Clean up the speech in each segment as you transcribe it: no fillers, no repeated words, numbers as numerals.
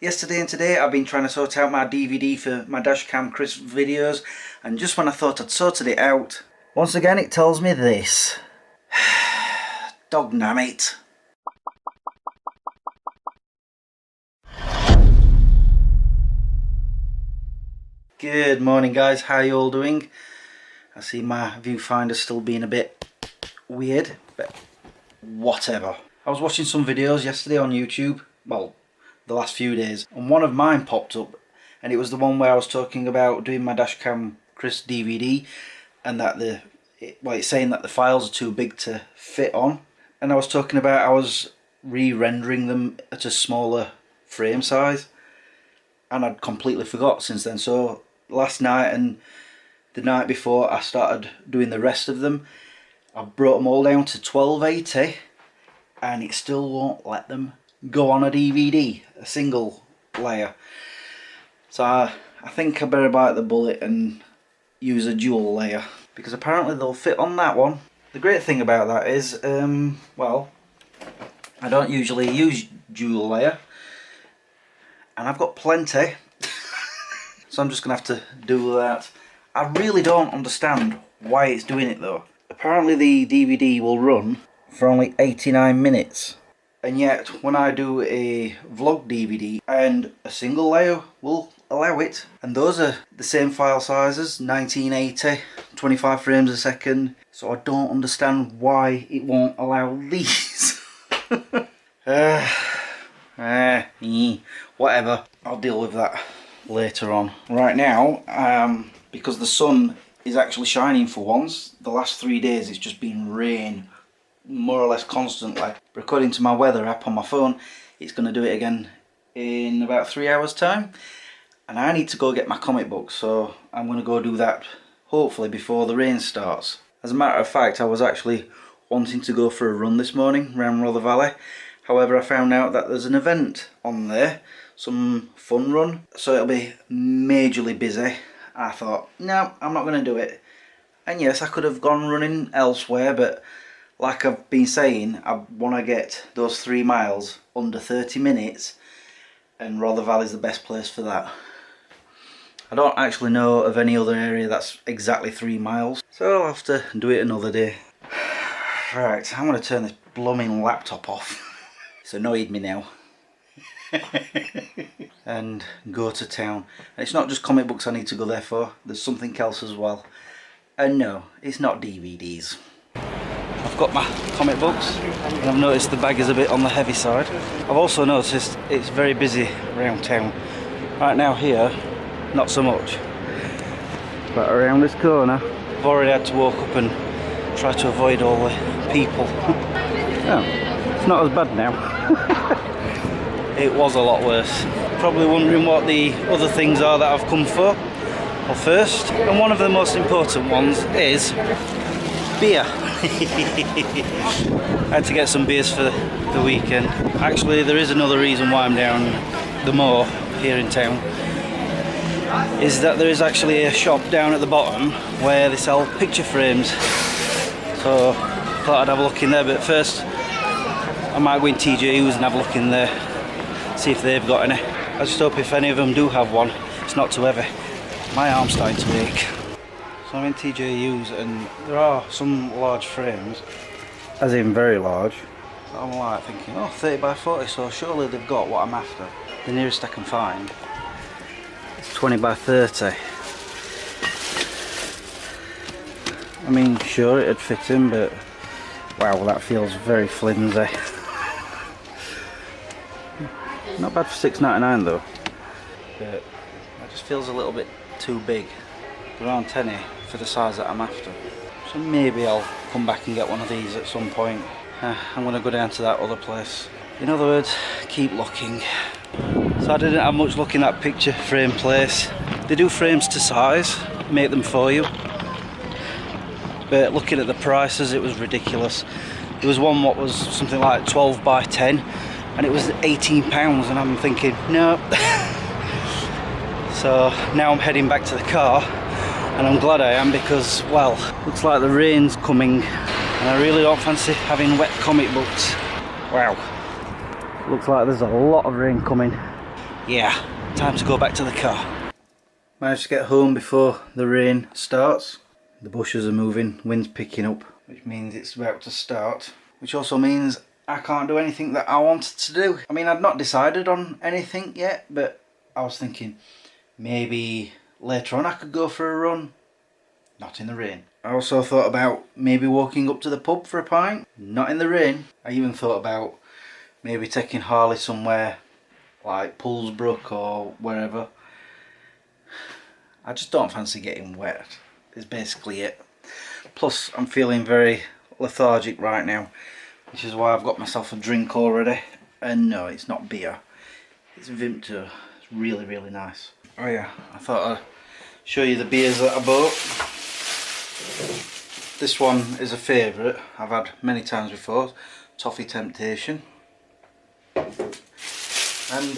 Yesterday and today I've been trying to sort out my DVD for my Dashcam Chris videos, and just when I thought I'd sorted it out, once again it tells me this. Dognammit. Good morning guys, how you all doing? I see my viewfinder still being a bit weird, but whatever. I was watching some videos yesterday on YouTube, well, the last few days, and one of mine popped up, and it was the one where I was talking about doing my Dashcam Chris DVD, and that it's saying that the files are too big to fit on, and I was talking about I was re-rendering them at a smaller frame size, and I'd completely forgot since then. So last night and the night before I started doing the rest of them, I brought them all down to 1280, and it still won't let them go on a DVD, a single layer. So I think I better bite the bullet and use a dual layer, because apparently they'll fit on that one. The great thing about that is, well, I don't usually use dual layer, and I've got plenty, so I'm just gonna have to do that. I really don't understand why it's doing it though. Apparently the DVD will run for only 89 minutes. And yet, when I do a vlog DVD and a single layer will allow it, and those are the same file sizes, 1980, 25 frames a second, so I don't understand why it won't allow these. Whatever, I'll deal with that later on. Right now, because the sun is actually shining for once, the last 3 days it's just been rain, more or less constantly. According to my weather app on my phone, it's going to do it again in about 3 hours time, and I need to go get my comic book, so I'm going to go do that hopefully before the rain starts. As a matter of fact, I was actually wanting to go for a run this morning around Rother Valley. However, I found out that there's an event on there, some fun run, so it'll be majorly busy. I thought, no, I'm not going to do it. And yes, I could have gone running elsewhere, but like I've been saying, I want to get those 3 miles under 30 minutes, and Rother Valley is the best place for that. I don't actually know of any other area that's exactly 3 miles, so I'll have to do it another day. Right, I'm going to turn this blooming laptop off. It's annoyed me now. And go to town. And it's not just comic books I need to go there for, there's something else as well. And no, it's not DVDs. I've got my comic books, and I've noticed the bag is a bit on the heavy side. I've also noticed it's very busy around town. Right now here, not so much. But around this corner, I've already had to walk up and try to avoid all the people. Oh, it's not as bad now. It was a lot worse. Probably wondering what the other things are that I've come for. Well, first, and one of the most important ones, is beer. I had to get some beers for the weekend. Actually, there is another reason why I'm down the moor here in town, is that there is actually a shop down at the bottom where they sell picture frames. So I thought I'd have a look in there, but first I might go in TJ Hughes and have a look in there, see if they've got any. I just hope if any of them do have one, it's not too heavy. My arm's starting to ache. So I'm in TJ Hughes, and there are some large frames, as in very large. So I'm like thinking, oh, 30 by 40, so surely they've got what I'm after. The nearest I can find is 20 by 30. I mean, sure, it'd fit in, but wow, that feels very flimsy. Not bad for $6.99 though, but it just feels a little bit too big. Around 10 for the size that I'm after. So maybe I'll come back and get one of these at some point. I'm going to go down to that other place. In other words, keep looking. So I didn't have much luck in that picture frame place. They do frames to size, make them for you. But looking at the prices, it was ridiculous. There was one what was something like 12 by 10, and it was £18, and I'm thinking, no. So now I'm heading back to the car, and I'm glad I am, because, well, looks like the rain's coming, and I really don't fancy having wet comic books. Wow. Looks like there's a lot of rain coming. yeah, time to go back to the car. Managed to get home before the rain starts. The bushes are moving, wind's picking up, which means it's about to start. Which also means I can't do anything that I wanted to do. I mean, I'd not decided on anything yet, but I was thinking maybe later on I could go for a run. Not in the rain. I also thought about maybe walking up to the pub for a pint. Not in the rain. I even thought about maybe taking Harley somewhere like Poolsbrook or wherever. I just don't fancy getting wet, is basically it. Plus I'm feeling very lethargic right now, which is why I've got myself a drink already. And no, it's not beer, it's Vimto. It's really, really nice. Oh yeah, I thought I'd show you the beers that I bought. This one is a favourite, I've had many times before, Toffee Temptation. And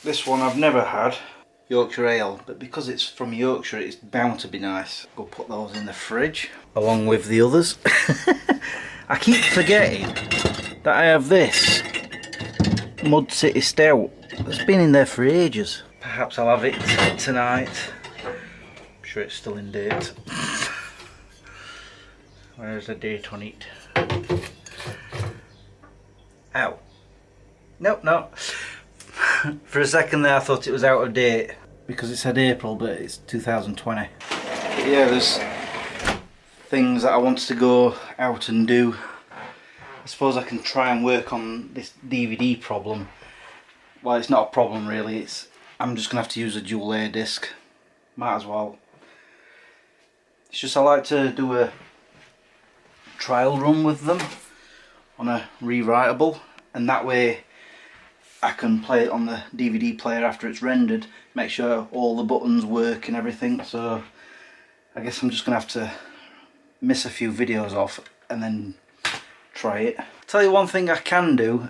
this one I've never had, Yorkshire Ale, but because it's from Yorkshire it's bound to be nice. Go put those in the fridge along with the others. I keep forgetting that I have this Mud City Stout that's been in there for ages. Perhaps I'll have it tonight. I'm sure it's still in date. Where's the date on it? Ow. Nope, no. For a second there I thought it was out of date because it said April, but it's 2020. But yeah, there's things that I want to go out and do. I suppose I can try and work on this DVD problem. Well, it's not a problem really, I'm just going to have to use a dual A disc. Might as well. It's just I like to do a trial run with them on a rewritable, and that way I can play it on the DVD player after it's rendered, make sure all the buttons work and everything. So I guess I'm just going to have to miss a few videos off and then try it. I'll tell you one thing I can do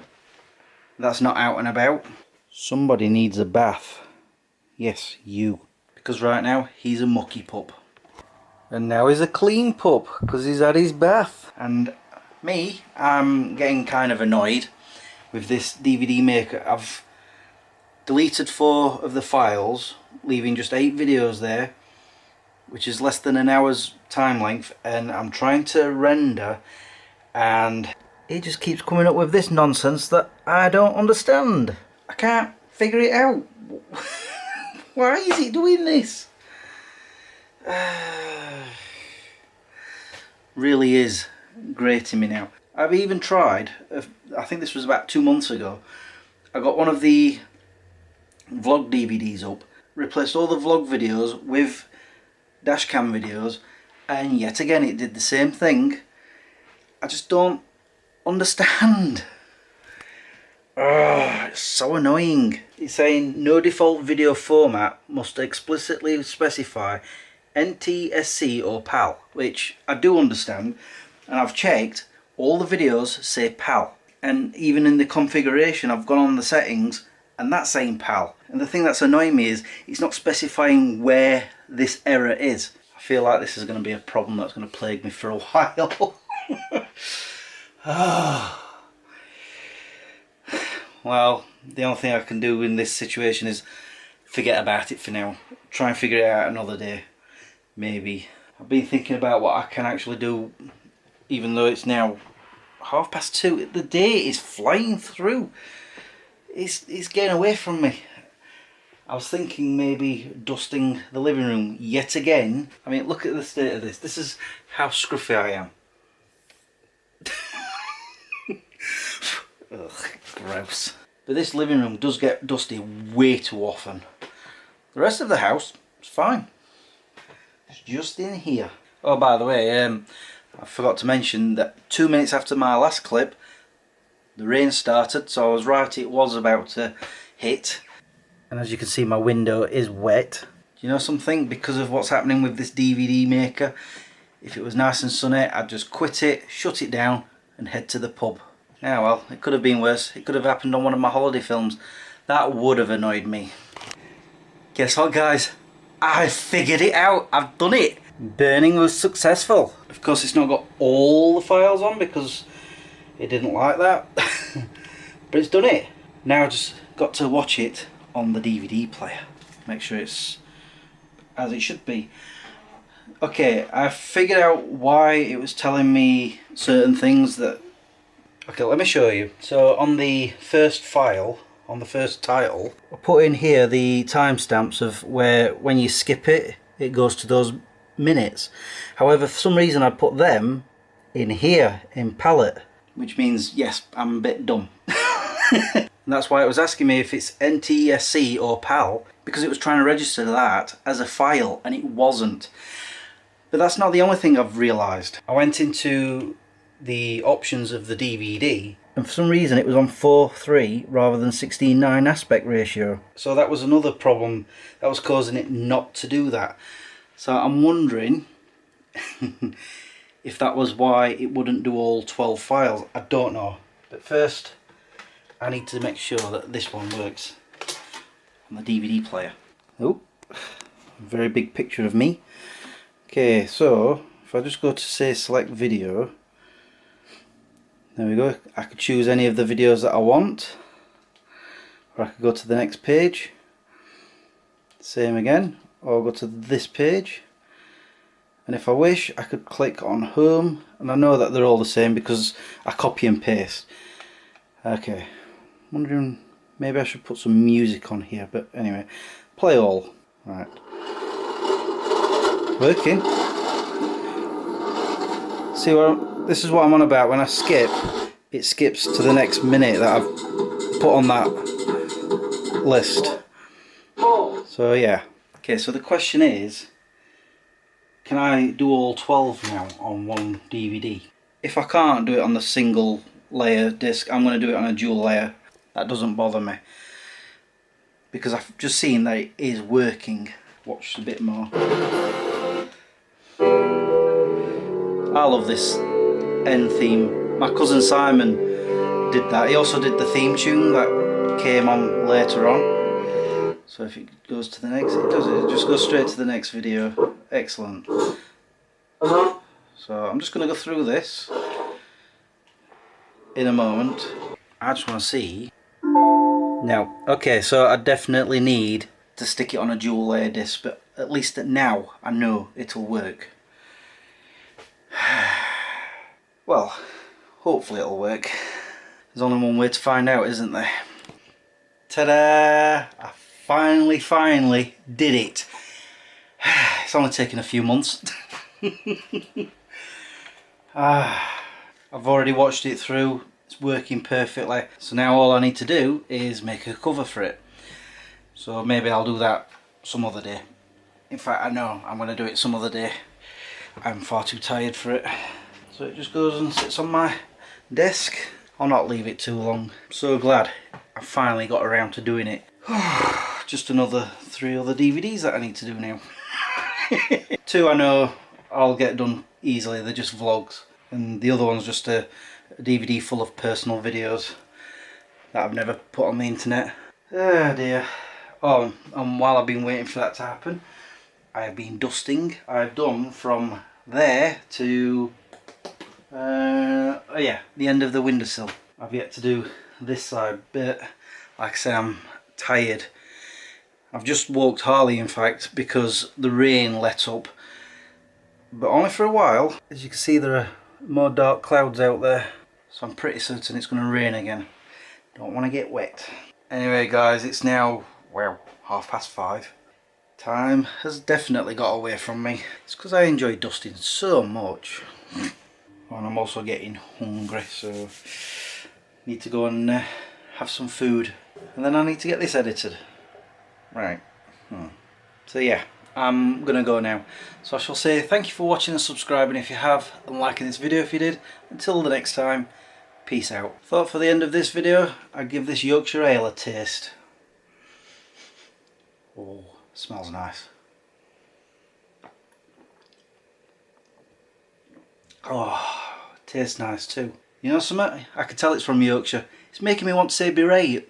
that's not out and about. Somebody needs a bath. Yes, you. Because right now he's a mucky pup. And now he's a clean pup because he's had his bath. And me, I'm getting kind of annoyed with this DVD maker. I've deleted 4 of the files, leaving just 8 videos there, which is less than an hour's time length, and I'm trying to render and it just keeps coming up with this nonsense that I don't understand. I can't figure it out. Why is it doing this? Really is grating me now. I've even tried, I think this was about 2 months ago, I got one of the vlog DVDs up, replaced all the vlog videos with dashcam videos, and yet again it did the same thing. I just don't understand. It's so annoying. It's saying no default video format must explicitly specify NTSC or PAL, which I do understand, and I've checked. All the videos say PAL, and even in the configuration I've gone on the settings and that's saying PAL. And the thing that's annoying me is it's not specifying where this error is. I feel like this is going to be a problem that's going to plague me for a while. Well, the only thing I can do in this situation is forget about it for now. Try and figure it out another day, maybe. I've been thinking about what I can actually do, even though it's now 2:30. The day is flying through. It's getting away from me. I was thinking maybe dusting the living room yet again. I mean, look at the state of this. This is how scruffy I am. Ugh, gross. But this living room does get dusty way too often. The rest of the house is fine. It's just in here. Oh, by the way, I forgot to mention that 2 minutes after my last clip, the rain started, so I was right, it was about to hit. And as you can see, my window is wet. Do you know something? Because of what's happening with this DVD maker, if it was nice and sunny, I'd just quit it, shut it down, and head to the pub. Yeah, well, it could have been worse. It could have happened on one of my holiday films. That would have annoyed me. Guess what, guys? I figured it out. I've done it. Burning was successful. Of course, it's not got all the files on because it didn't like that. But it's done it. Now I just got to watch it on the DVD player. Make sure it's as it should be. Okay, I figured out why it was telling me certain things that... Okay, let me show you. So on the first file, on the first title, I put in here the timestamps of where when you skip it, it goes to those minutes. However, for some reason I put them in here, in palette, which means, yes, I'm a bit dumb. And that's why it was asking me if it's NTSC or PAL, because it was trying to register that as a file and it wasn't. But that's not the only thing I've realised. I went into the options of the DVD and for some reason it was on 4:3 rather than 16:9 aspect ratio. So that was another problem that was causing it not to do that. So I'm wondering if that was why it wouldn't do all 12 files. I don't know. But first I need to make sure that this one works on the DVD player. Oh, very big picture of me. Okay, so if I just go to say select video, there we go. I could choose any of the videos that I want, or I could go to the next page, same again, or go to this page, and if I wish I could click on home, and I know that they're all the same because I copy and paste. Okay, wondering maybe I should put some music on here, but anyway, play all. Right, working. See what this is what I'm on about. When I skip, it skips to the next minute that I've put on that list. So yeah. Okay, so the question is, can I do all 12 now on one DVD? If I can't do it on the single layer disc, I'm going to do it on a dual layer. That doesn't bother me, because I've just seen that it is working. Watch a bit more. I love this end theme. My cousin Simon did that. He also did the theme tune that came on later on. So if it goes to the next, it does it. It just goes straight to the next video. Excellent. So I'm just going to go through this in a moment. I just want to see. Now, okay, so I definitely need to stick it on a dual layer disc, but at least now I know it'll work. Well, hopefully it'll work. There's only one way to find out, isn't there? Ta-da! I finally did it. It's only taken a few months. I've already watched it through. It's working perfectly. So now all I need to do is make a cover for it. So maybe I'll do that some other day. In fact, I know I'm going to do it some other day. I'm far too tired for it. So it just goes and sits on my desk. I'll not leave it too long. I'm so glad I finally got around to doing it. Just another 3 other DVDs that I need to do now. 2 I know I'll get done easily, they're just vlogs. And the other one's just a DVD full of personal videos that I've never put on the internet. Oh dear. Oh, and while I've been waiting for that to happen, I've been dusting. I've done from there to oh yeah, the end of the windowsill. I've yet to do this side, but like I say, I'm tired. I've just walked Harley, in fact, because the rain let up, but only for a while. As you can see, there are more dark clouds out there, so I'm pretty certain it's going to rain again. Don't want to get wet. Anyway guys, it's now, well, 5:30. Time has definitely got away from me. It's because I enjoy dusting so much. And I'm also getting hungry, so need to go and have some food. And then I need to get this edited. Right. So yeah, I'm gonna go now. So I shall say thank you for watching and subscribing if you have, and liking this video if you did. Until the next time, peace out. Thought for the end of this video, I'd give this Yorkshire Ale a taste. Oh, smells nice. Oh, tastes nice too. You know something? I can tell it's from Yorkshire. It's making me want to say beret.